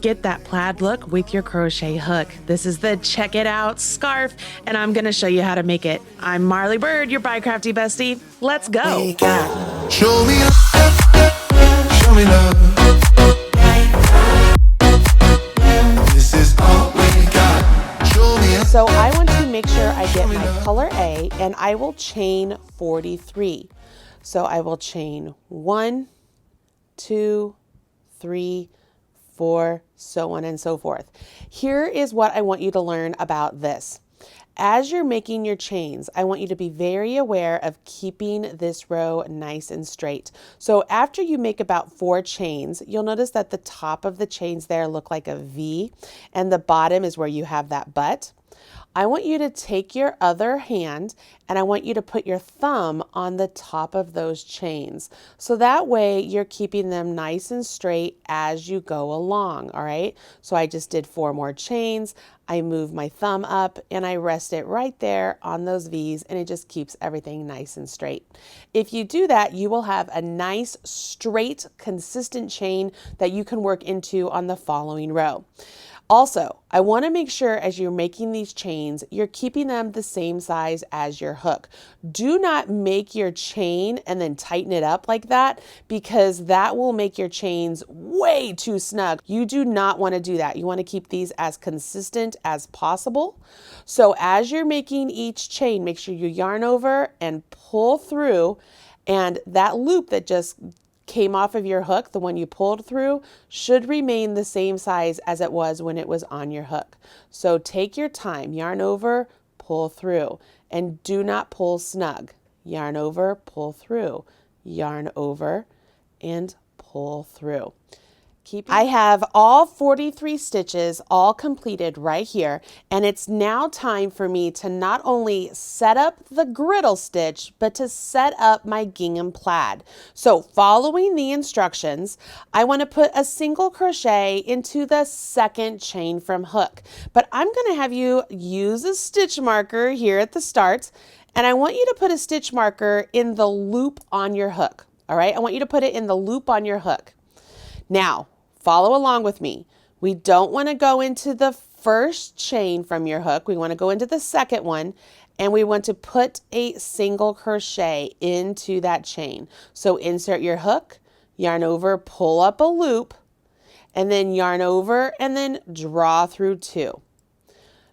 Get that plaid look with your crochet hook. This is the Check It Out scarf, and I'm gonna show you how to make it. I'm Marley Bird, your By Crafty bestie. Let's go. Show me love, show me love. This is all we got. Show me. So I want to make sure I get my color A, and I will chain 43. So I will chain 1, 2, 3, 4, so on and so forth. Here is what I want you to learn about this. As you're making your chains, I want you to be very aware of keeping this row nice and straight. So after you make about 4 chains, you'll notice that the top of the chains there look like a V, and the bottom is where you have that butt. I want you to take your other hand and I want you to put your thumb on the top of those chains. So that way you're keeping them nice and straight as you go along, all right? So I just did 4 more chains. I move my thumb up and I rest it right there on those V's, and it just keeps everything nice and straight. If you do that, you will have a nice, straight, consistent chain that you can work into on the following row. Also, I want to make sure as you're making these chains, you're keeping them the same size as your hook. Do not make your chain and then tighten it up like that, because that will make your chains way too snug. You do not want to do that. You want to keep these as consistent as possible. So as you're making each chain, make sure you yarn over and pull through, and that loop that just came off of your hook, the one you pulled through, should remain the same size as it was when it was on your hook. So take your time, yarn over, pull through, and do not pull snug. Yarn over, pull through, yarn over, and pull through. I have all 43 stitches all completed right here, and it's now time for me to not only set up the griddle stitch, but to set up my gingham plaid. So following the instructions, I want to put a single crochet into the second chain from hook, but I'm going to have you use a stitch marker here at the start, and I want you to put a stitch marker in the loop on your hook. All right, I want you to put it in the loop on your hook. Now, follow along with me. We don't want to go into the first chain from your hook. We want to go into the second one, and we want to put a single crochet into that chain. So insert your hook, yarn over, pull up a loop, and then yarn over and then draw through 2.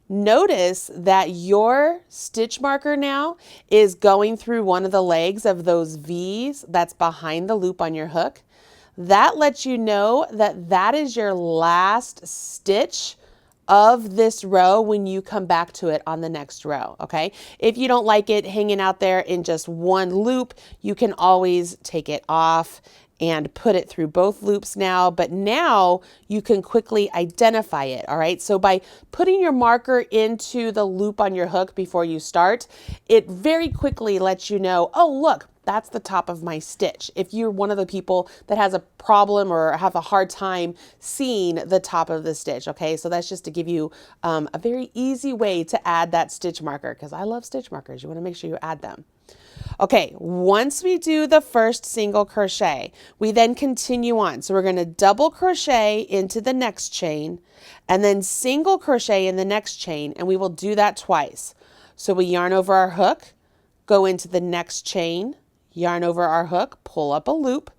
Notice that your stitch marker now is going through one of the legs of those V's that's behind the loop on your hook. That lets you know that that is your last stitch of this row when you come back to it on the next row, okay? If you don't like it hanging out there in just one loop, you can always take it off and put it through both loops now, but now you can quickly identify it, all right? So by putting your marker into the loop on your hook before you start, it very quickly lets you know, oh, look, that's the top of my stitch. If you're one of the people that has a problem or have a hard time seeing the top of the stitch, okay? So that's just to give you a very easy way to add that stitch marker, because I love stitch markers. You want to make sure you add them. Okay, once we do the first single crochet, we then continue on. So we're going to double crochet into the next chain and then single crochet in the next chain, and we will do that twice. So we yarn over our hook, go into the next chain, yarn over our hook, pull up a loop.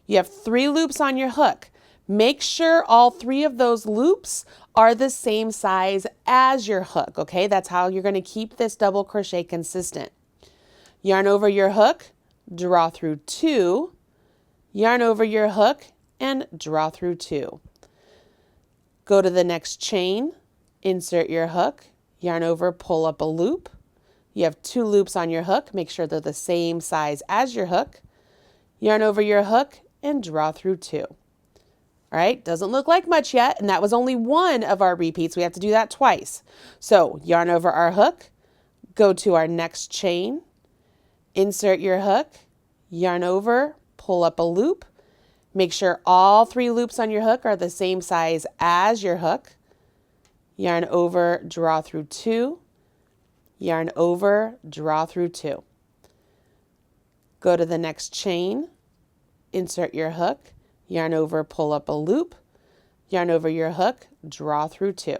You have 3 loops on your hook. Make sure all 3 of those loops are the same size as your hook, okay? That's how you're going to keep this double crochet consistent. Yarn over your hook, draw through 2, yarn over your hook, and draw through 2. Go to the next chain, insert your hook, yarn over, pull up a loop. You have 2 loops on your hook. Make sure they're the same size as your hook. Yarn over your hook and draw through 2. All right, doesn't look like much yet, and that was only one of our repeats. We have to do that twice. So yarn over our hook, go to our next chain, insert your hook, yarn over, pull up a loop. Make sure all 3 loops on your hook are the same size as your hook. Yarn over, draw through 2. Yarn over, draw through 2. Go to the next chain, insert your hook, yarn over, pull up a loop, yarn over your hook, draw through 2.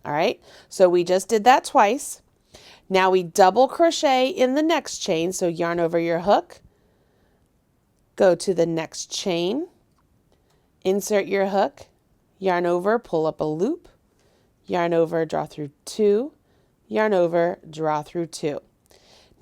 All right, so we just did that twice. Now we double crochet in the next chain, so yarn over your hook, go to the next chain, insert your hook, yarn over, pull up a loop, yarn over, draw through 2, yarn over, draw through 2.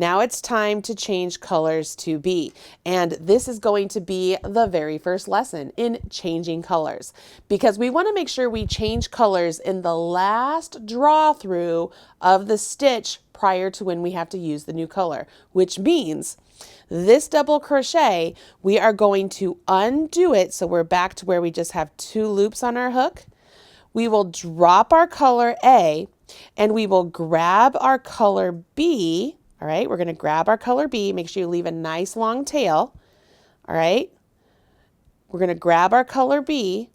Now it's time to change colors to B, and this is going to be the very first lesson in changing colors, because we want to make sure we change colors in the last draw through of the stitch prior to when we have to use the new color, which means this double crochet, we are going to undo it, so we're back to where we just have 2 loops on our hook. We will drop our color A, and we will grab our color B. All right, we're going to grab our color B. Make sure you leave a nice long tail. All right, we're going to grab our color B,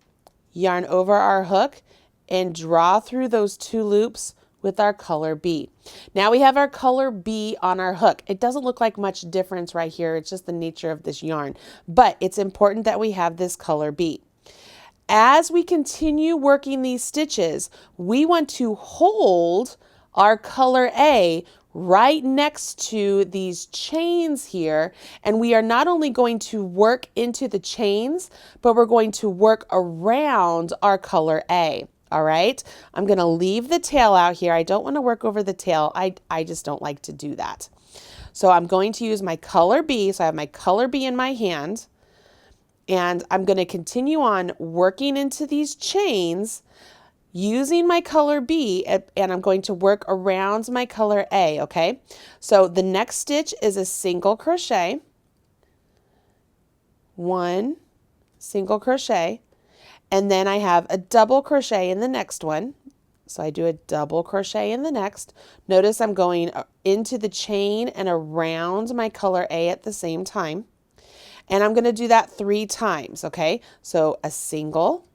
yarn over our hook, and draw through those 2 loops with our color B. Now we have our color B on our hook. It doesn't look like much difference right here. It's just the nature of this yarn, but it's important that we have this color B. As we continue working these stitches, we want to hold our color A right next to these chains here, and we are not only going to work into the chains, but we're going to work around our color A. All right, I'm going to leave the tail out here. I don't want to work over the tail. I just don't like to do that. So I'm going to use my color B. So I have my color B in my hand, and I'm going to continue on working into these chains using my color B, and I'm going to work around my color A, okay? So the next stitch is a single crochet, 1 single crochet, and then I have a double crochet in the next one. So I do a double crochet in the next. Notice I'm going into the chain and around my color A at the same time. And I'm going to do that 3 times, okay? So a single,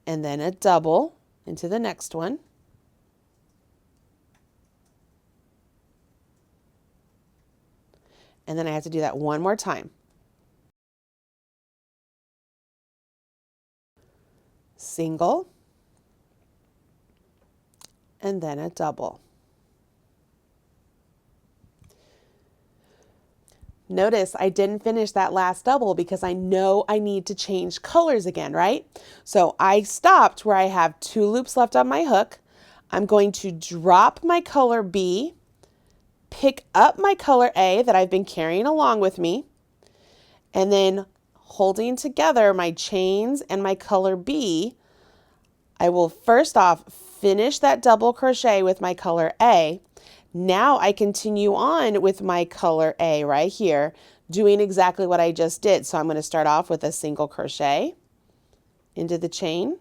and then a double into the next one. And then I have to do that one more time. Single, and then a double. Notice I didn't finish that last double because I know I need to change colors again, right? So I stopped where I have 2 loops left on my hook. I'm going to drop my color B, pick up my color A that I've been carrying along with me, and then holding together my chains and my color B, I will first off finish that double crochet with my color A. Now I continue on with my color A right here, doing exactly what I just did. So I'm going to start off with a single crochet into the chain,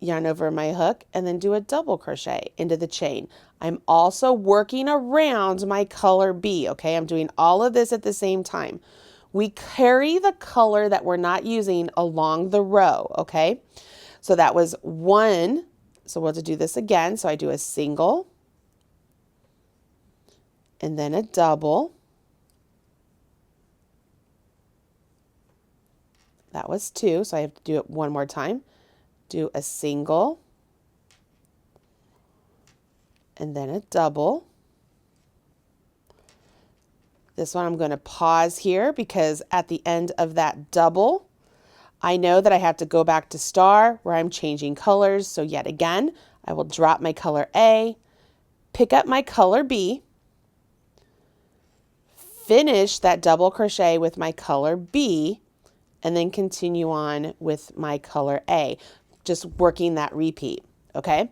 yarn over my hook, and then do a double crochet into the chain. I'm also working around my color B, okay? I'm doing all of this at the same time. We carry the color that we're not using along the row, okay? So that was 1. So we'll have to do this again. So I do a single, and then a double. That was 2, so I have to do it one more time. Do a single, and then a double. This one I'm going to pause here because at the end of that double, I know that I have to go back to star where I'm changing colors. So yet again, I will drop my color A, pick up my color B, finish that double crochet with my color B, and then continue on with my color A, just working that repeat, okay?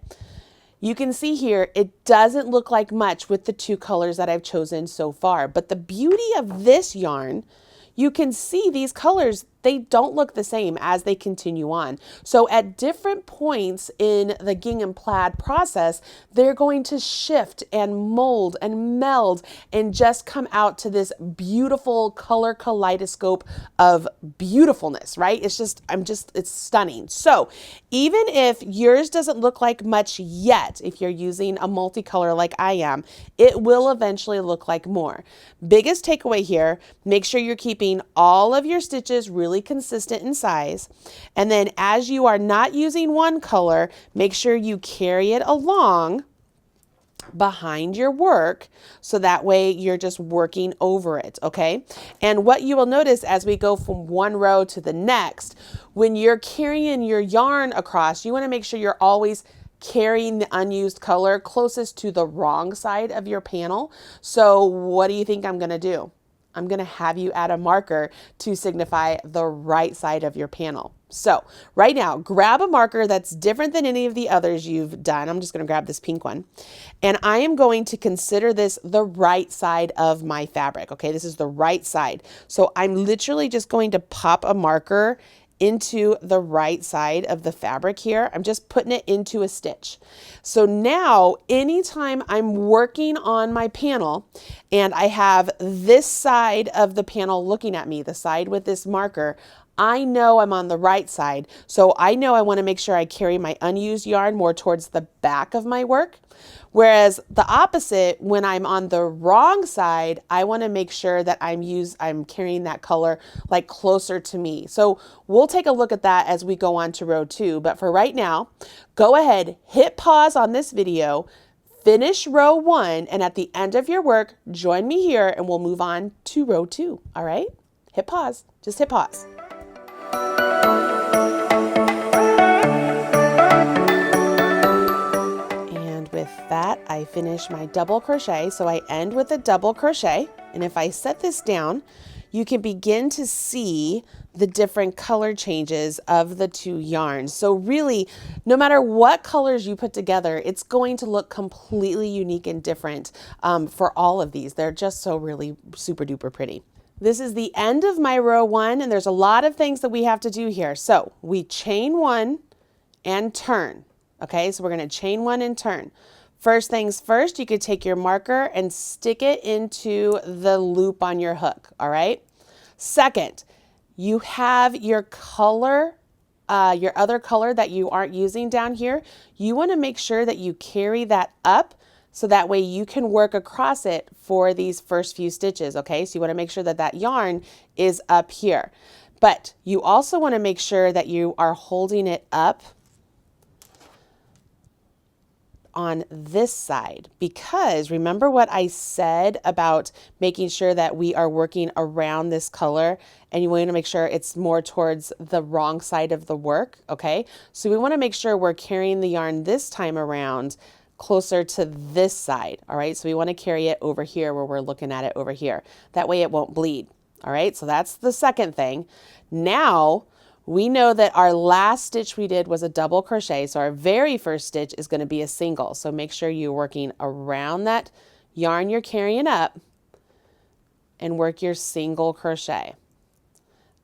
You can see here, it doesn't look like much with the 2 colors that I've chosen so far, but the beauty of this yarn, you can see these colors, they don't look the same as they continue on. So at different points in the gingham plaid process, they're going to shift and mold and meld and just come out to this beautiful color kaleidoscope of beautifulness, right? It's stunning. So even if yours doesn't look like much yet, if you're using a multicolor like I am, it will eventually look like more. Biggest takeaway here, make sure you're keeping all of your stitches really consistent in size. And then as you are not using one color, make sure you carry it along behind your work so that way you're just working over it, okay? And what you will notice as we go from one row to the next, when you're carrying your yarn across, you want to make sure you're always carrying the unused color closest to the wrong side of your panel. So what do you think I'm going to do? I'm going to have you add a marker to signify the right side of your panel. So right now, grab a marker that's different than any of the others you've done. I'm just going to grab this pink one. And I am going to consider this the right side of my fabric. Okay, this is the right side. So I'm literally just going to pop a marker into the right side of the fabric here. I'm just putting it into a stitch. So now anytime I'm working on my panel and I have this side of the panel looking at me, the side with this marker, I know I'm on the right side. So I know I want to make sure I carry my unused yarn more towards the back of my work. Whereas the opposite, when I'm on the wrong side, I want to make sure that I'm carrying that color like closer to me. So we'll take a look at that as we go on to row 2. But for right now, go ahead, hit pause on this video, finish row 1, and at the end of your work, join me here and we'll move on to row 2. All right? Hit pause. Just hit pause. With that, I finish my double crochet. So I end with a double crochet. And if I set this down, you can begin to see the different color changes of the two yarns. So really, no matter what colors you put together, it's going to look completely unique and different for all of these. They're just so really super duper pretty. This is the end of my row 1, and there's a lot of things that we have to do here. So we chain 1 and turn. Okay, so we're going to chain 1 and turn. First things first, you could take your marker and stick it into the loop on your hook, all right? Second, you have your color, your other color that you aren't using down here. You want to make sure that you carry that up so that way you can work across it for these first few stitches, okay? So you want to make sure that that yarn is up here. But you also want to make sure that you are holding it up on this side, because remember what I said about making sure that we are working around this color, and you want to make sure it's more towards the wrong side of the work, okay? So we want to make sure we're carrying the yarn this time around closer to this side, all right? So we want to carry it over here where we're looking at it over here. That way it won't bleed, all right? So that's the second thing. Now, we know that our last stitch we did was a double crochet, so our very first stitch is going to be a single. So make sure you're working around that yarn you're carrying up and work your single crochet.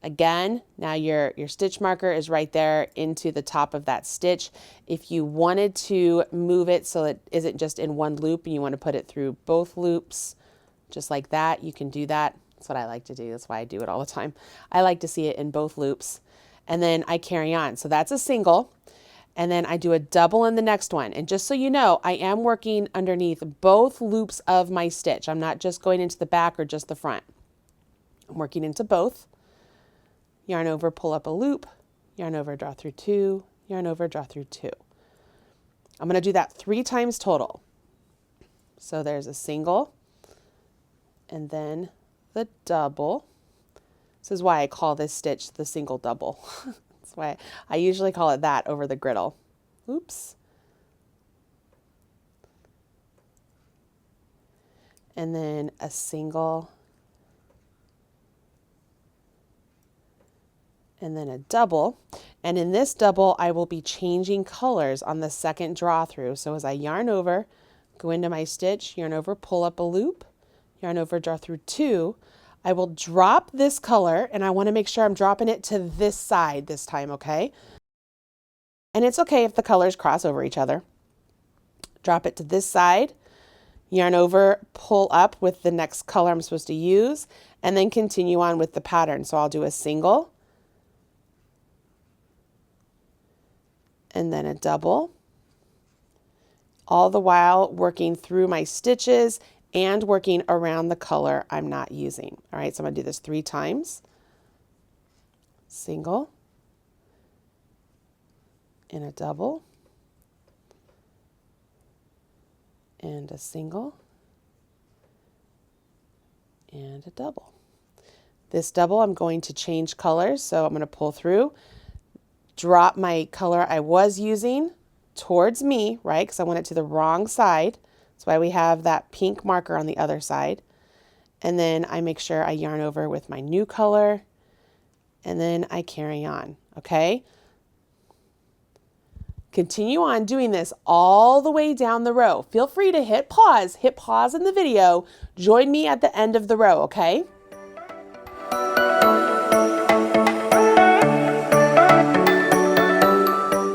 Again, now your stitch marker is right there into the top of that stitch. If you wanted to move it so it isn't just in one loop and you want to put it through both loops, just like that, you can do that. That's what I like to do. That's why I do it all the time. I like to see it in both loops. And then I carry on. So that's a single. And then I do a double in the next one. And just so you know, I am working underneath both loops of my stitch. I'm not just going into the back or just the front. I'm working into both. Yarn over, pull up a loop, yarn over, draw through 2, yarn over, draw through 2. I'm going to do that 3 times total. So there's a single and then the double. This is why I call this stitch the single double. That's why I usually call it that over the griddle. Oops. And then a single and then a double. And in this double, I will be changing colors on the second draw through. So as I yarn over, go into my stitch, yarn over, pull up a loop, yarn over, draw through 2, I will drop this color, and I want to make sure I'm dropping it to this side this time, okay? And it's okay if the colors cross over each other. Drop it to this side, yarn over, pull up with the next color I'm supposed to use, and then continue on with the pattern. So I'll do a single, and then a double, all the while working through my stitches and working around the color I'm not using. All right, so I'm gonna do this 3 times. Single, and a double, and a single, and a double. This double, I'm going to change colors, so I'm going to pull through, drop my color I was using towards me, right, because I want it to the wrong side. That's why we have that pink marker on the other side. And then I make sure I yarn over with my new color, and then I carry on, okay? Continue on doing this all the way down the row. Feel free to hit pause in the video. Join me at the end of the row, okay?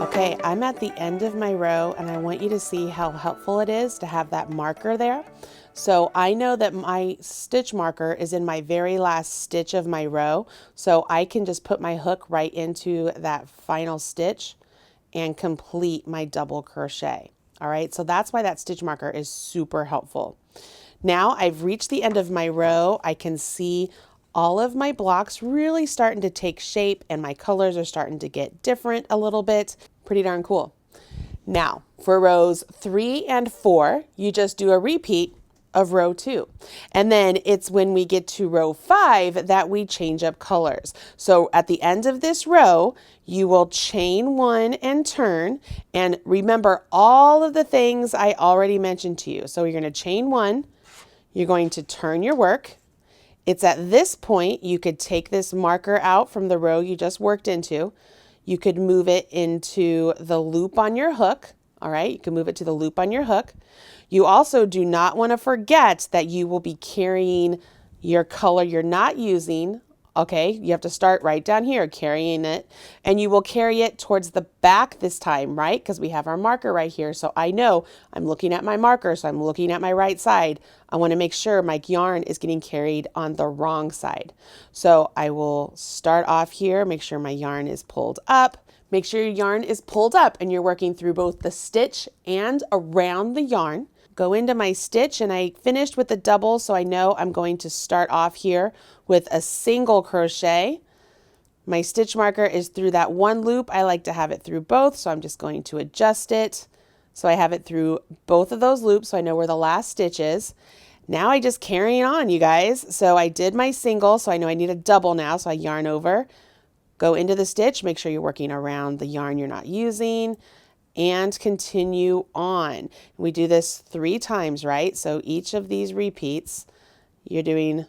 Okay, I'm at the end of my row, and I want you to see how helpful it is to have that marker there. So I know that my stitch marker is in my very last stitch of my row, so I can just put my hook right into that final stitch and complete my double crochet. All right, so that's why that stitch marker is super helpful. Now I've reached the end of my row. I can see all of my blocks really starting to take shape, and my colors are starting to get different a little bit. Pretty darn cool. Now for rows 3 and 4, you just do a repeat of row 2. And then it's when we get to row 5 that we change up colors. So at the end of this row, you will chain 1 and turn, and remember all of the things I already mentioned to you. So you're going to chain 1, you're going to turn your work. It's at this point you could take this marker out from the row you just worked into. You could move it into the loop on your hook. All right, you can move it to the loop on your hook. You also do not want to forget that you will be carrying your color you're not using. Okay, you have to start right down here, carrying it, and you will carry it towards the back this time, right? Because we have our marker right here. So I know I'm looking at my marker, so I'm looking at my right side. I want to make sure my yarn is getting carried on the wrong side. So I will start off here, make sure my yarn is pulled up. Make sure your yarn is pulled up and you're working through both the stitch and around the yarn. Go into my stitch, and I finished with the double, so I know I'm going to start off here with a single crochet. My stitch marker is through that one loop. I like to have it through both, so I'm just going to adjust it. So I have it through both of those loops, so I know where the last stitch is. Now I just carry on, you guys. So I did my single, so I know I need a double now, so I yarn over, go into the stitch, make sure you're working around the yarn you're not using, and continue on. We do this 3 times, right? So each of these repeats, you're doing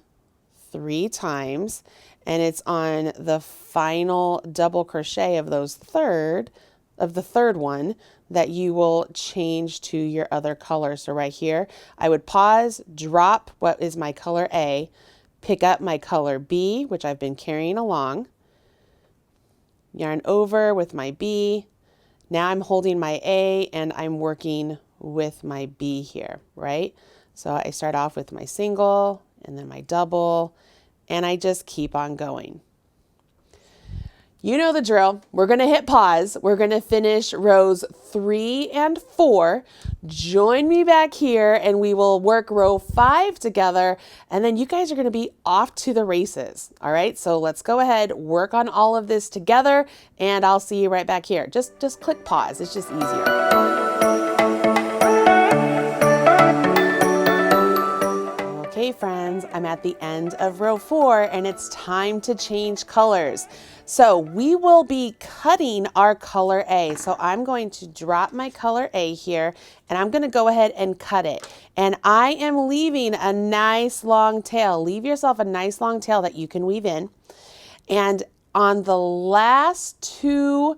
3 times, and it's on the final double crochet of the third one that you will change to your other color. So right here, I would pause, drop what is my color A, pick up my color B, which I've been carrying along, yarn over with my B. Now I'm holding my A and I'm working with my B here, right? So I start off with my single and then my double, and I just keep on going. You know the drill. We're going to hit pause. We're going to finish rows 3 and 4. Join me back here and we will work row 5 together, and then you guys are going to be off to the races. All right, so let's go ahead, work on all of this together, and I'll see you right back here. Just click pause. It's just easier. Okay, friends, I'm at the end of row 4 and it's time to change colors. So we will be cutting our color A. So I'm going to drop my color A here and I'm going to go ahead and cut it. And I am leaving a nice long tail. Leave yourself a nice long tail that you can weave in. And on the last 2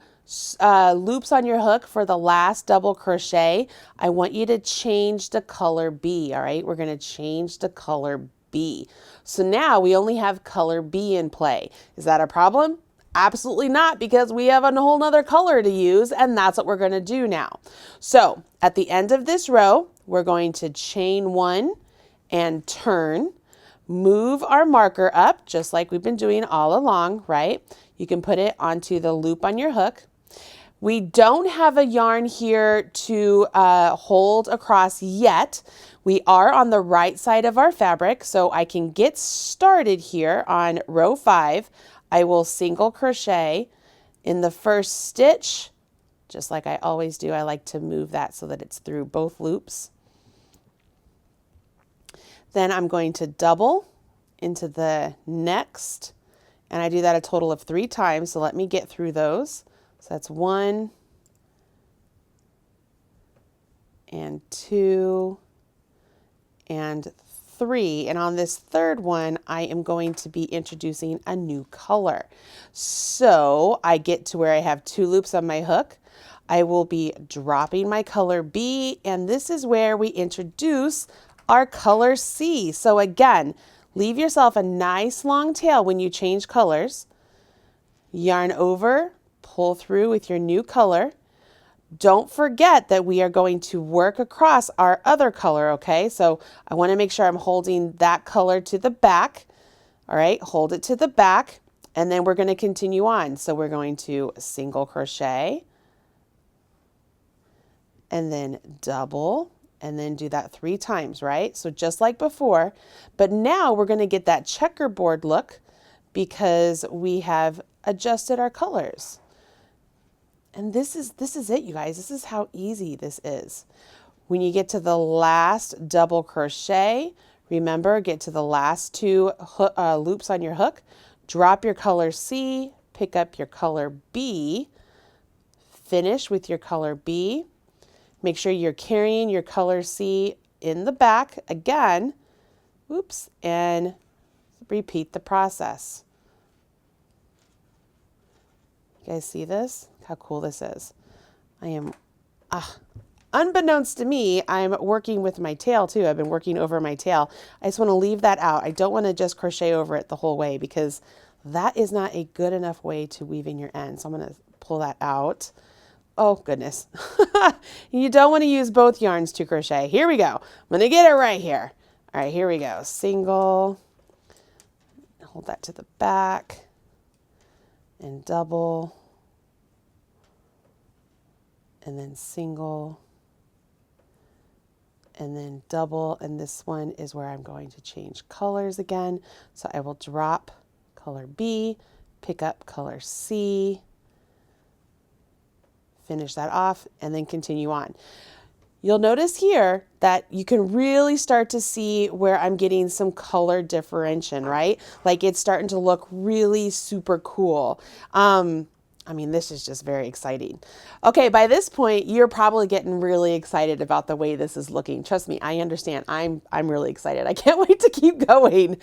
loops on your hook for the last double crochet, I want you to change the color B. All right, we're going to change the color B. So now we only have color B in play. Is that a problem? Absolutely not, because we have a whole nother color to use, and that's what we're going to do now. So at the end of this row, we're going to chain 1 and turn, move our marker up just like we've been doing all along, right? You can put it onto the loop on your hook. We don't have a yarn here to hold across yet. We are on the right side of our fabric, so I can get started here on row 5. I will single crochet in the first stitch, just like I always do. I like to move that so that it's through both loops. Then I'm going to double into the next, and I do that a total of 3 times, so let me get through those. So that's 1 and 2 and 3. And on this third one, I am going to be introducing a new color. So I get to where I have 2 loops on my hook. I will be dropping my color B, and this is where we introduce our color C. So again, leave yourself a nice long tail when you change colors. Yarn over, pull through with your new color. Don't forget that we are going to work across our other color, okay? So I want to make sure I'm holding that color to the back. All right, hold it to the back, and then we're going to continue on. So we're going to single crochet, and then double, and then do that 3 times, right? So just like before, but now we're going to get that checkerboard look because we have adjusted our colors. And this is it, you guys. This is how easy this is. When you get to the last double crochet, remember, get to the last 2 loops on your hook, drop your color C, pick up your color B, finish with your color B. Make sure you're carrying your color C in the back again, oops, and repeat the process. You guys see this? How cool this is. I am, unbeknownst to me, I'm working with my tail too. I've been working over my tail. I just want to leave that out. I don't want to just crochet over it the whole way because that is not a good enough way to weave in your end. So I'm going to pull that out. Oh goodness. You don't want to use both yarns to crochet. Here we go. I'm going to get it right here. All right, here we go. Single, hold that to the back, and double, and then single, and then double, and this one is where I'm going to change colors again. So I will drop color B, pick up color C, finish that off, and then continue on. You'll notice here that you can really start to see where I'm getting some color differentiation, right? Like it's starting to look really super cool. I mean, this is just very exciting. Okay, by this point, you're probably getting really excited about the way this is looking. Trust me, I understand. I'm really excited. I can't wait to keep going.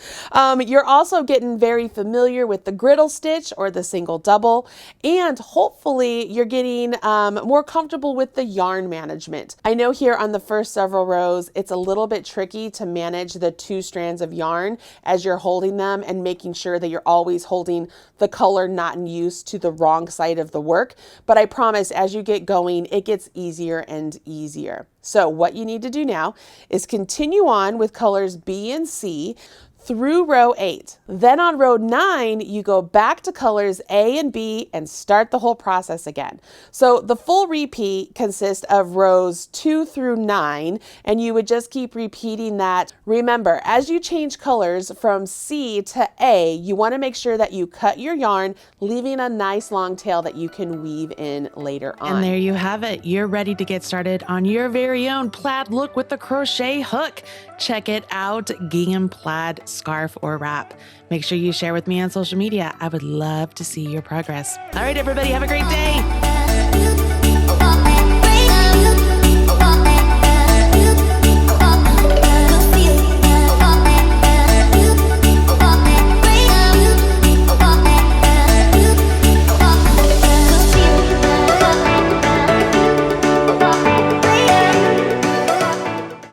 You're also getting very familiar with the griddle stitch or the single double, and hopefully you're getting more comfortable with the yarn management. I know here on the first several rows, it's a little bit tricky to manage the 2 strands of yarn as you're holding them and making sure that you're always holding the color not in use to the wrong side of the work, but I promise as you get going, it gets easier and easier. So what you need to do now is continue on with colors B and C through row 8. Then on row 9, you go back to colors A and B and start the whole process again. So the full repeat consists of rows 2 through 9, and you would just keep repeating that. Remember, as you change colors from C to A, you want to make sure that you cut your yarn, leaving a nice long tail that you can weave in later on. And there you have it. You're ready to get started on your very own plaid look with the crochet hook. Check it out, Gingham Plaid scarf or wrap. Make sure you share with me on social media. I would love to see your progress. All right, everybody, have a great day.